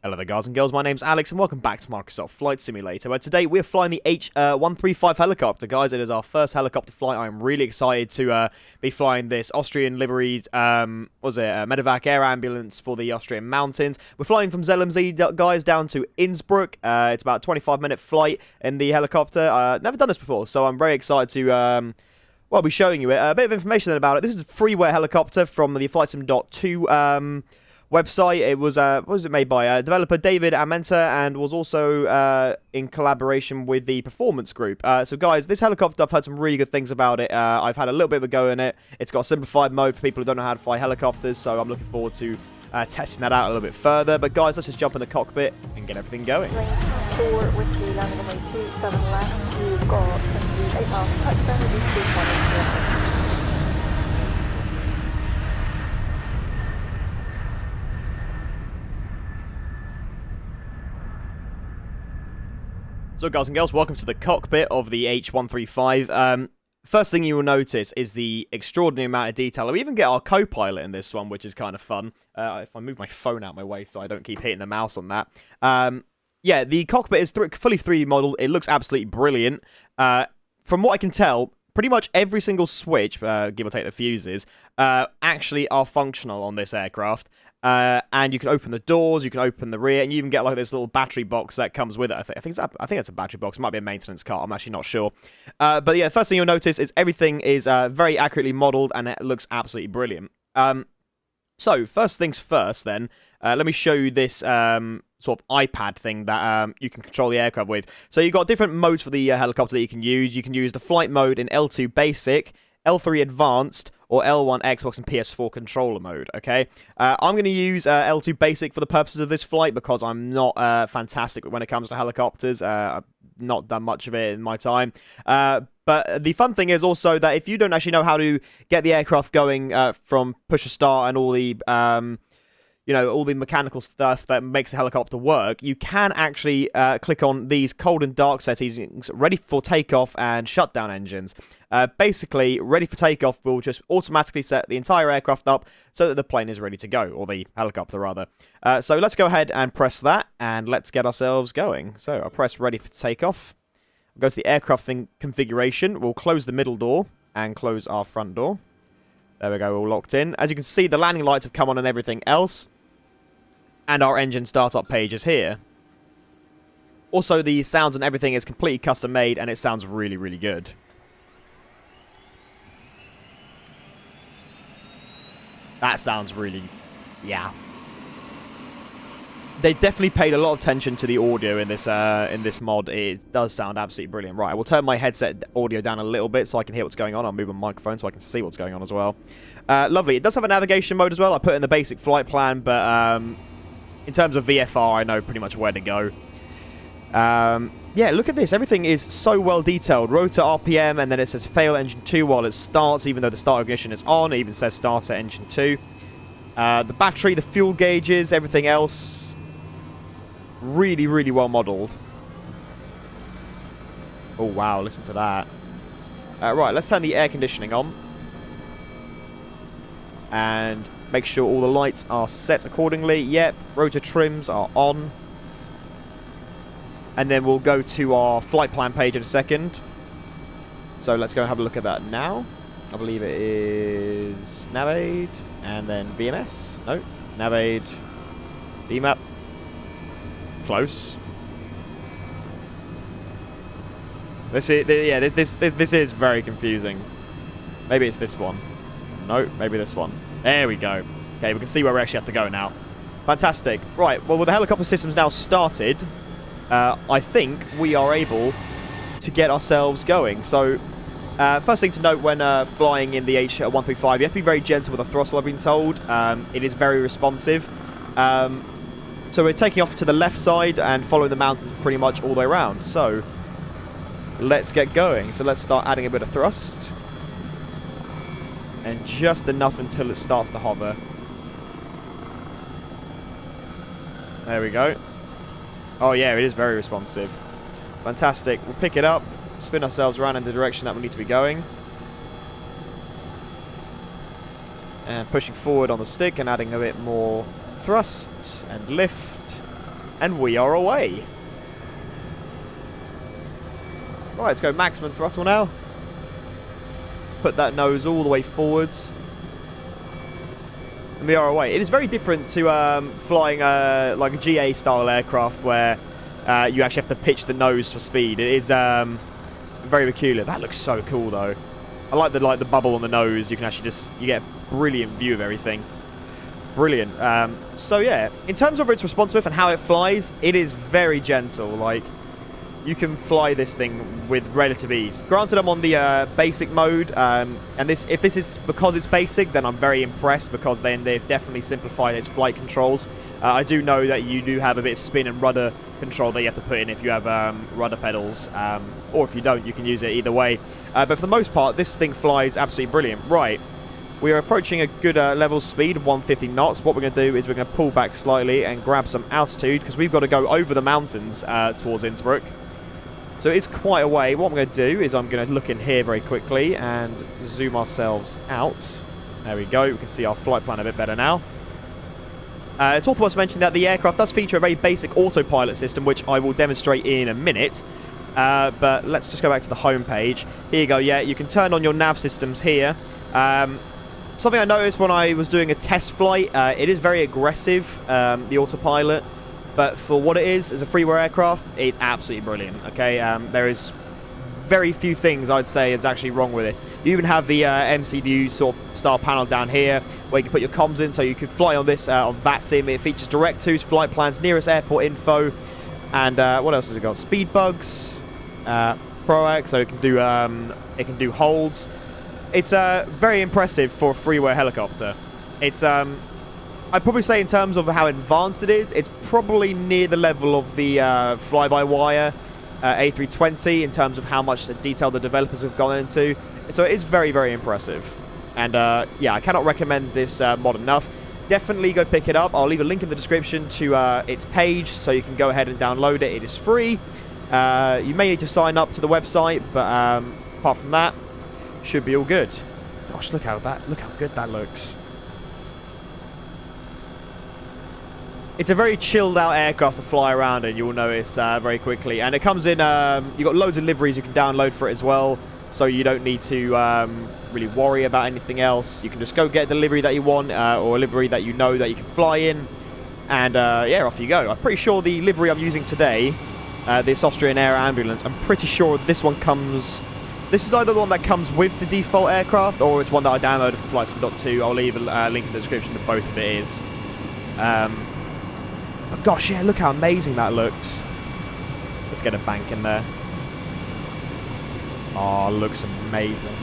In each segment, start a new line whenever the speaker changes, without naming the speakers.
Hello there guys and girls, my name's Alex and welcome back to Microsoft Flight Simulator, where today we're flying the H135 helicopter. Guys, it is our first helicopter flight. I'm really excited to be flying this Austrian liveried, medevac air ambulance for the Austrian mountains. We're flying from Zellamsee, guys, down to Innsbruck. It's about a 25-minute flight in the helicopter. Never done this before, so I'm very excited to... I'll be showing you it. A bit of information about it. This is a Freeware Helicopter from the FlightSim.2 website. It was, what was it made by? Developer David Amenta, and was also in collaboration with the Performance Group. So guys, this helicopter, I've heard some really good things about it. I've had a little bit of a go in it. It's got a simplified mode for people who don't know how to fly helicopters, so I'm looking forward to testing that out a little bit further. But guys, let's just jump in the cockpit and get everything going.
Lane 4 Whiskey, landing on way 27 left. You've got 28 miles to touchdown, reduce to 1.
So guys and girls, welcome to the cockpit of the H135. First thing you will notice is the extraordinary amount of detail. We even get our co-pilot in this one, which is kind of fun. If I move my phone out my way so I don't keep hitting the mouse on that. Yeah, the cockpit is fully 3D modeled. It looks absolutely brilliant. From what I can tell, pretty much every single switch, give or take the fuses, actually are functional on this aircraft. And you can open the doors, you can open the rear, and you even get like this little battery box that comes with it. I think it's a battery box. It might be a maintenance car. I'm actually not sure. But yeah, first thing you'll notice is everything is very accurately modeled, and it looks absolutely brilliant. So first things first, then let me show you this sort of iPad thing that you can control the aircraft with. So you've got different modes for the helicopter that you can use. You can use the flight mode in L2 Basic, L3 Advanced, or L1 Xbox and PS4 controller mode, okay? I'm going to use L2 Basic for the purposes of this flight because I'm not fantastic when it comes to helicopters. I've not done much of it in my time. But the fun thing is also that if you don't actually know how to get the aircraft going from push to start and all the... all the mechanical stuff that makes a helicopter work, you can actually click on these cold and dark settings, ready for takeoff and shutdown engines. Basically, ready for takeoff will just automatically set the entire aircraft up so that the plane is ready to go, or the helicopter rather. So let's go ahead and press that, and let's get ourselves going. So I'll press ready for takeoff. We'll go to the aircraft configuration. We'll close the middle door and close our front door. There we go, all locked in. As you can see, the landing lights have come on and everything else. And our engine startup page is here. Also, the sounds and everything is completely custom made, and it sounds really, really good. That sounds really... yeah. They definitely paid a lot of attention to the audio in this mod. It does sound absolutely brilliant. Right, I will turn my headset audio down a little bit so I can hear what's going on. I'll move my microphone so I can see what's going on as well. Lovely. It does have a navigation mode as well. I put in the basic flight plan, but... in terms of VFR, I know pretty much where to go. Yeah, look at this. Everything is so well detailed. Rotor RPM, and then it says fail engine 2 while it starts, even though the start ignition is on. It even says start at engine 2. The battery, the fuel gauges, everything else. Really, really well modeled. Oh, wow. Listen to that. Right, let's turn the air conditioning on. And... make sure all the lights are set accordingly. Yep, rotor trims are on. And then we'll go to our flight plan page in a second. So let's go and have a look at that now. I believe it is Navade and then VMS. No, Navade, VMAP. Close. This is very confusing. Maybe it's this one. No, maybe this one. There we go. Okay, we can see where we actually have to go now. Fantastic. Right, well, with the helicopter systems now started, I think we are able to get ourselves going. So, first thing to note when flying in the H135, you have to be very gentle with the throttle, I've been told. It is very responsive. So we're taking off to the left side and following the mountains pretty much all the way around. So, let's get going. So let's start adding a bit of thrust. And just enough until it starts to hover. There we go. Oh yeah, it is very responsive. Fantastic. We'll pick it up, spin ourselves around in the direction that we need to be going. And pushing forward on the stick and adding a bit more thrust and lift. And we are away. Right, let's go maximum throttle now. Put that nose all the way forwards. And we are away. It is very different to flying like a GA style aircraft where you actually have to pitch the nose for speed. It is very peculiar. That looks so cool though. I like the bubble on the nose. You can actually you get a brilliant view of everything. Brilliant. So yeah, in terms of its responsiveness and how it flies, it is very gentle. Like, you can fly this thing with relative ease. Granted, I'm on the basic mode, and if this is because it's basic, then I'm very impressed, because then they've definitely simplified its flight controls. I do know that you do have a bit of spin and rudder control that you have to put in if you have rudder pedals, or if you don't, you can use it either way. But for the most part, this thing flies absolutely brilliant. Right, we are approaching a good level speed of 150 knots. What we're going to do is we're going to pull back slightly and grab some altitude, because we've got to go over the mountains towards Innsbruck. So it's quite a way. What I'm going to do is I'm going to look in here very quickly and zoom ourselves out. There we go. We can see our flight plan a bit better now. It's also worth mentioning that the aircraft does feature a very basic autopilot system, which I will demonstrate in a minute. But let's just go back to the home page. Here you go. Yeah, you can turn on your nav systems here. Something I noticed when I was doing a test flight, it is very aggressive, the autopilot. But for what it is, as a freeware aircraft, it's absolutely brilliant. Okay, there is very few things I'd say is actually wrong with it. You even have the MCU sort of style panel down here where you can put your comms in, so you can fly on this on VATSIM. It features direct to's, flight plans, nearest airport info, and what else has it got? Speed bugs, ProAct, so it can do holds. It's very impressive for a freeware helicopter. It's I'd probably say, in terms of how advanced it is, it's probably near the level of the fly-by-wire A320 in terms of how much detail the developers have gone into. So it is very, very impressive. And yeah, I cannot recommend this mod enough. Definitely go pick it up. I'll leave a link in the description to its page, so you can go ahead and download it. It is free. You may need to sign up to the website, but apart from that, should be all good. Gosh, look how good that looks. It's a very chilled out aircraft to fly around in, you will notice very quickly. And it comes in, you've got loads of liveries you can download for it as well, so you don't need to really worry about anything else. You can just go get the livery that you want, or a livery that you know that you can fly in, and yeah, off you go. I'm pretty sure the livery I'm using today, this Austrian Air Ambulance, I'm pretty sure this one comes... This is either the one that comes with the default aircraft, or it's one that I downloaded from FlightSim.2. I'll leave a link in the description to both of it is. But gosh, yeah, look how amazing that looks. Let's get a bank in there. Oh, looks amazing.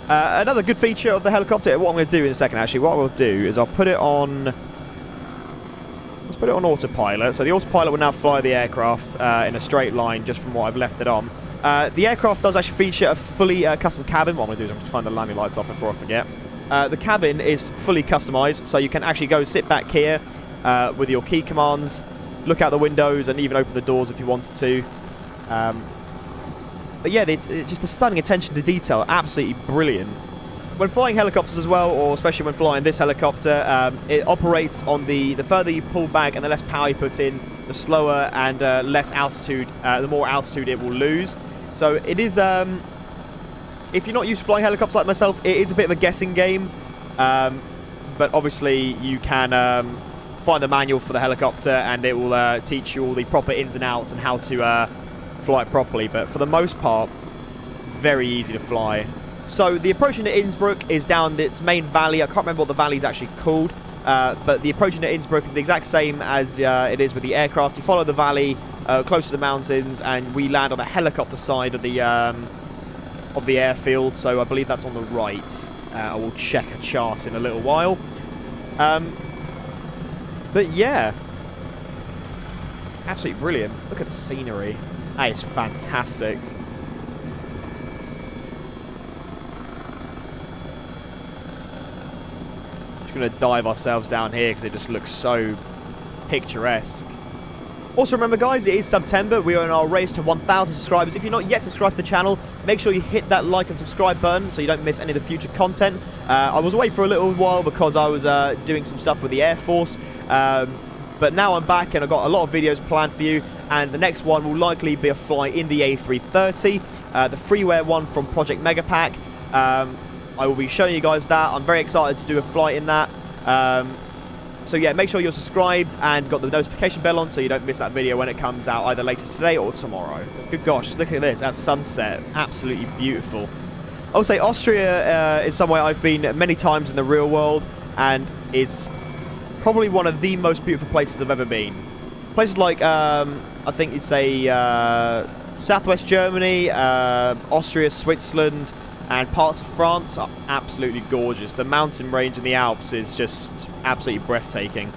Another good feature of the helicopter, what I'm going to do in a second actually, what I will do is I'll put it on... Let's put it on autopilot. So the autopilot will now fly the aircraft in a straight line just from what I've left it on. The aircraft does actually feature a fully custom cabin. What I'm going to do is I'm going to turn the landing lights off before I forget. The cabin is fully customized, so you can actually go sit back here with your key commands, look out the windows, and even open the doors if you wanted to. But yeah, it's just the stunning attention to detail, absolutely brilliant. When flying helicopters as well, or especially when flying this helicopter, it operates on the further you pull back and the less power you put in, the slower and less altitude, the more altitude it will lose. So it is... if you're not used to flying helicopters like myself, it is a bit of a guessing game. But obviously you can find the manual for the helicopter, and it will teach you all the proper ins and outs and how to fly it properly. But for the most part, very easy to fly. So the approach into Innsbruck is down its main valley. I can't remember what the valley is actually called. But the approach into Innsbruck is the exact same as it is with the aircraft. You follow the valley close to the mountains, and we land on the helicopter side of the airfield, so I believe that's on the right. I will check a chart in a little while. But yeah, absolutely brilliant. Look at the scenery. That is fantastic. Just going to dive ourselves down here because it just looks so picturesque. Also remember guys, it is September, we are in our race to 1,000 subscribers. If you're not yet subscribed to the channel, make sure you hit that like and subscribe button so you don't miss any of the future content. I was away for a little while because I was doing some stuff with the Air Force, but now I'm back and I've got a lot of videos planned for you, and the next one will likely be a flight in the A330, the freeware one from Project Megapack. I will be showing you guys that. I'm very excited to do a flight in that. So yeah, make sure you're subscribed and got the notification bell on so you don't miss that video when it comes out either later today or tomorrow. Good gosh, look at this, at sunset, absolutely beautiful. I would say Austria is somewhere I've been many times in the real world and is probably one of the most beautiful places I've ever been. Places like, I think you'd say Southwest Germany, Austria, Switzerland, and parts of France are absolutely gorgeous. The mountain range in the Alps is just absolutely breathtaking.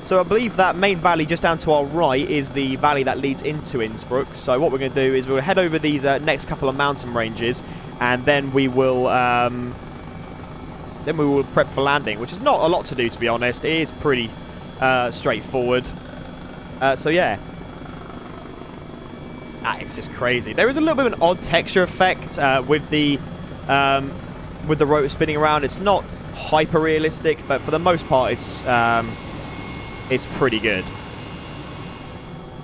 So I believe that main valley just down to our right is the valley that leads into Innsbruck. So what we're going to do is we'll head over these next couple of mountain ranges, and then we will prep for landing, which is not a lot to do, to be honest. It is pretty straightforward. So yeah. It's just crazy. There is a little bit of an odd texture effect with the rotor spinning around. It's not hyper realistic, but for the most part, it's pretty good.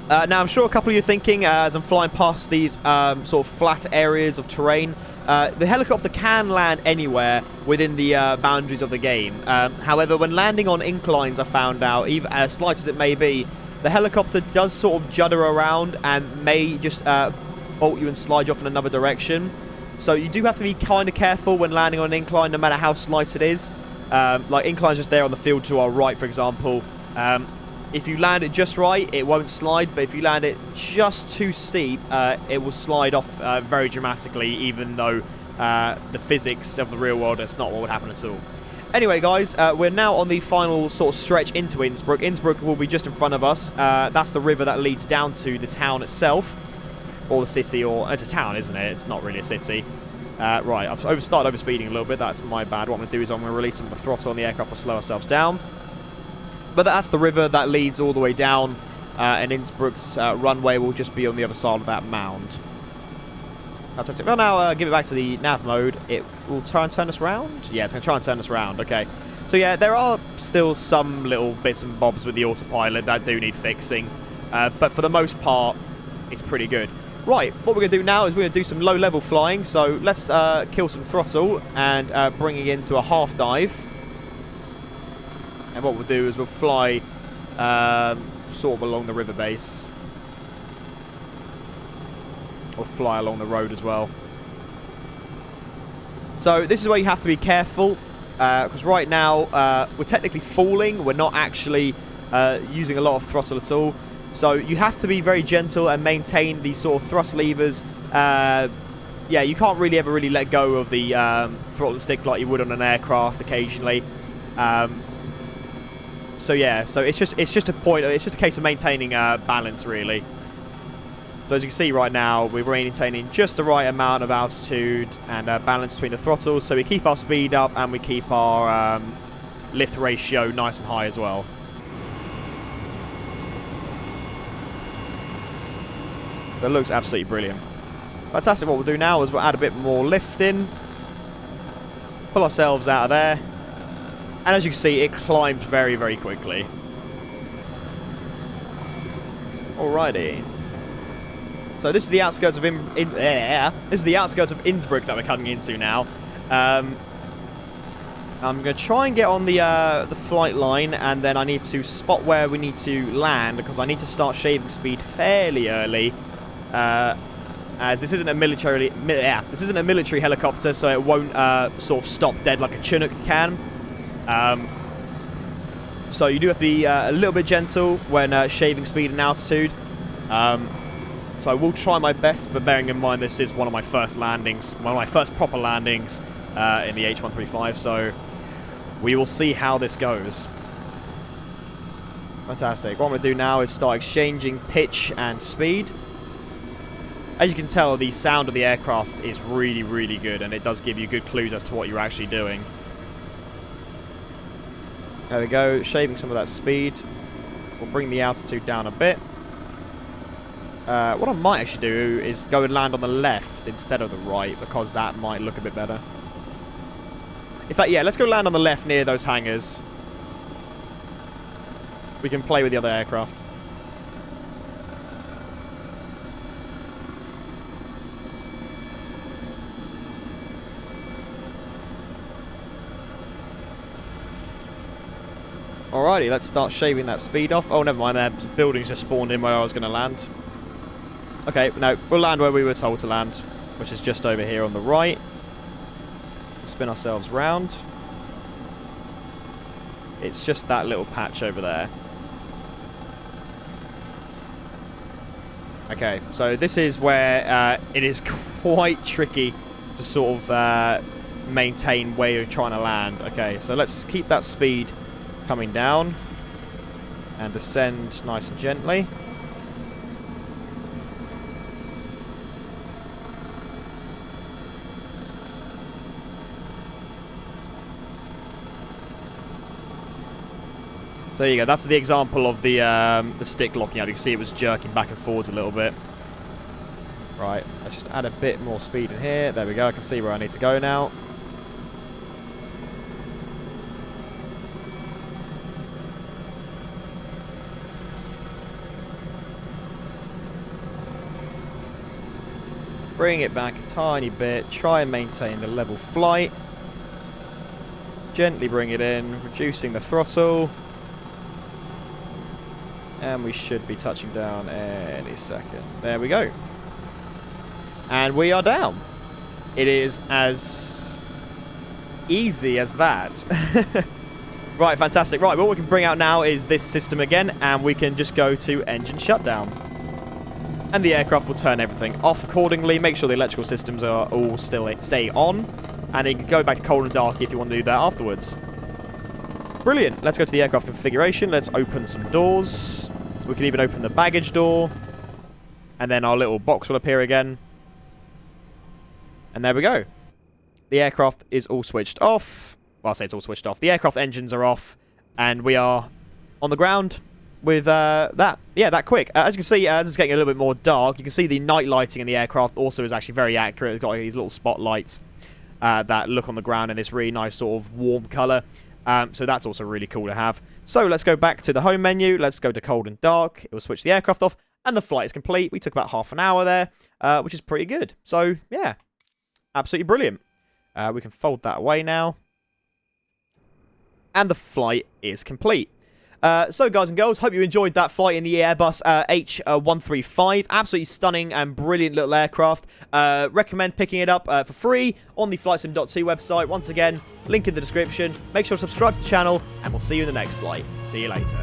Now, I'm sure a couple of you are thinking as I'm flying past these sort of flat areas of terrain, the helicopter can land anywhere within the boundaries of the game. However, when landing on inclines, I found out, even as slight as it may be, the helicopter does sort of judder around and may just bolt you and slide you off in another direction. So you do have to be kind of careful when landing on an incline, no matter how slight it is. Like inclines just there on the field to our right, for example. If you land it just right, it won't slide. But if you land it just too steep, it will slide off very dramatically, even though the physics of the real world, that's not what would happen at all. Anyway, guys, we're now on the final sort of stretch into Innsbruck. Innsbruck will be just in front of us. That's the river that leads down to the town itself. Or the city, or... It's a town, isn't it? It's not really a city. Right, I've started overspeeding a little bit. That's my bad. What I'm going to do is I'm going to release some of the throttle on the aircraft to slow ourselves down. But that's the river that leads all the way down. And Innsbruck's runway will just be on the other side of that mound. Fantastic. Well, now give it back to the nav mode. It will try and turn us around. Yeah, it's going to try and turn us around. Okay. So yeah, there are still some little bits and bobs with the autopilot that do need fixing. But for the most part, it's pretty good. Right, what we're going to do now is we're going to do some low-level flying. So let's kill some throttle and bring it into a half dive. And what we'll do is we'll fly sort of along the river base. Or fly along the road as well. So this is where you have to be careful, because right now we're technically falling. We're not actually using a lot of throttle at all. So you have to be very gentle and maintain these sort of thrust levers. Yeah, you can't really ever let go of the throttle and stick like you would on an aircraft occasionally. So yeah, so it's just a point. It's just a case of maintaining balance, really. So as you can see right now, we're maintaining just the right amount of altitude and balance between the throttles, so we keep our speed up and we keep our lift ratio nice and high as well. That looks absolutely brilliant. Fantastic. What we'll do now is we'll add a bit more lift in, pull ourselves out of there, and as you can see, it climbs very, very quickly. Alrighty. So this is the outskirts of this is the outskirts of Innsbruck that we're coming into now. I'm going to try and get on the flight line, and then I need to spot where we need to land, because I need to start shaving speed fairly early. As this isn't a military helicopter, so it won't sort of stop dead like a Chinook can. So you do have to be a little bit gentle when shaving speed and altitude. So I will try my best, but bearing in mind this is one of my first landings, one of my first proper landings in the H135, so we will see how this goes. Fantastic. What I'm going to do now is start exchanging pitch and speed. As you can tell, the sound of the aircraft is really, really good, and it does give you good clues as to what you're actually doing. There we go, shaving some of that speed. We'll bring the altitude down a bit. What I might actually do is go and land on the left instead of the right, because that might look a bit better. In fact, yeah, let's go land on the left near those hangars. We can play with the other aircraft. Alrighty, let's start shaving that speed off. Oh, never mind, that buildings just spawned in where I was going to land. Okay, no, we'll land where we were told to land, which is just over here on the right. We'll spin ourselves round. It's just that little patch over there. Okay, so this is where it is quite tricky to sort of maintain where you're trying to land. Okay, so let's keep that speed coming down and descend nice and gently. So there you go. That's the example of the stick locking out. You can see it was jerking back and forwards a little bit. Right, let's just add a bit more speed in here. There we go. I can see where I need to go now. Bring it back a tiny bit. Try and maintain the level flight. Gently bring it in, reducing the throttle. And we should be touching down any second. There we go. And we are down. It is as easy as that. Right, fantastic. Right, what we can bring out now is this system again, and we can just go to engine shutdown. And the aircraft will turn everything off accordingly. Make sure the electrical systems are all still stay on. And you can go back to cold and dark if you want to do that afterwards. Brilliant. Let's go to the aircraft configuration. Let's open some doors. We can even open the baggage door. And then our little box will appear again. And there we go. The aircraft is all switched off. Well, I'll say it's all switched off. The aircraft engines are off. And we are on the ground with that. Yeah, that quick. As you can see, this is getting a little bit more dark. You can see the night lighting in the aircraft also is actually very accurate. It's got these little spotlights that look on the ground in this really nice sort of warm colour. So that's also really cool to have. So let's go back to the home menu. Let's go to cold and dark. It will switch the aircraft off. And the flight is complete. We took about half an hour there, which is pretty good. So, yeah. Absolutely brilliant. We can fold that away now. And the flight is complete. So, guys and girls, hope you enjoyed that flight in the Airbus H135. Absolutely stunning and brilliant little aircraft. Recommend picking it up for free on the FlightSim.2 website. Once again, link in the description. Make sure to subscribe to the channel, and we'll see you in the next flight. See you later.